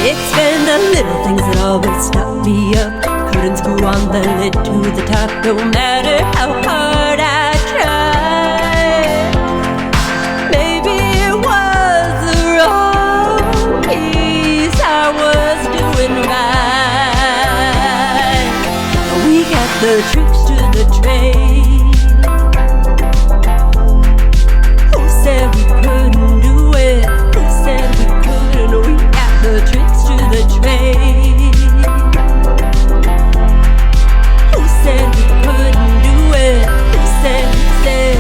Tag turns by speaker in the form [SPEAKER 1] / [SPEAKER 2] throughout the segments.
[SPEAKER 1] It's been the little things that always stop me up. Couldn't screw on the lid to the top, no matter how hard I tried. Maybe it was the wrong piece I was doing right. We got the tricks to the trade. Who said we couldn't do it? Who said we couldn't? We got the tricks to the trade. Who said we couldn't do it? Who said, who said?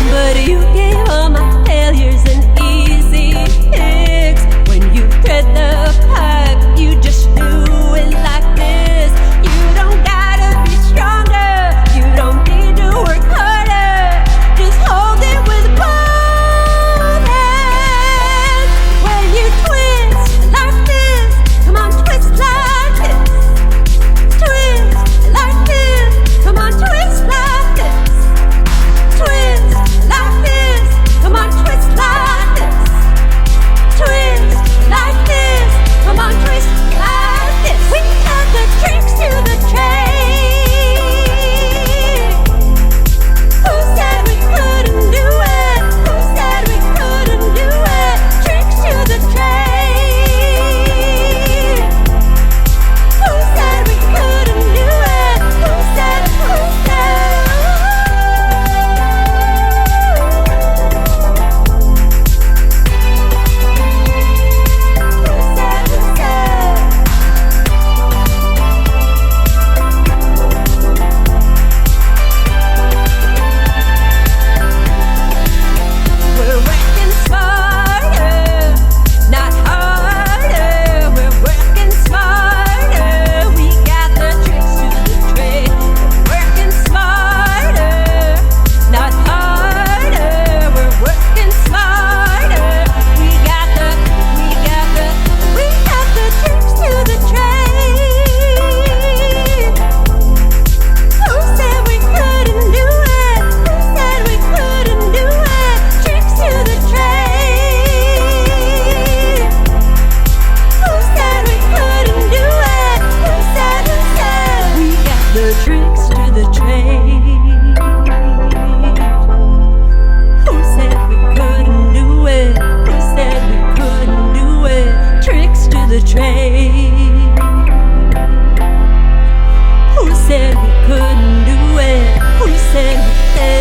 [SPEAKER 1] But you gave all my failures an easy fix. When you thread the pipe, you just do it like this. You don't gotta be stronger, you don't need to work harder. Just hold it with both hands. When you twist like this, come on, twist like this. Twist like this, come on, twist like this. Twist like this, come on, twist like this. Twist like this, come on, twist like this. We got the tricks to the trade. Who said we couldn't do it? Who said we couldn't do it? Tricks to the trade. Who said we couldn't do it? Who said, who said? We're working smarter, not harder. We're working smarter. We got the tricks to the trade. We're working smarter, not harder. We're working smarter. We got the tricks to the trade. Who said we couldn't do it? Who said we couldn't do it? Tricks to the trade. Who said we couldn't do it? Who said, who said? We got the tricks to the trade. Who said we couldn't do it? Who said we couldn't do it? Tricks to the trade. Who said we couldn't do it? Who said we said?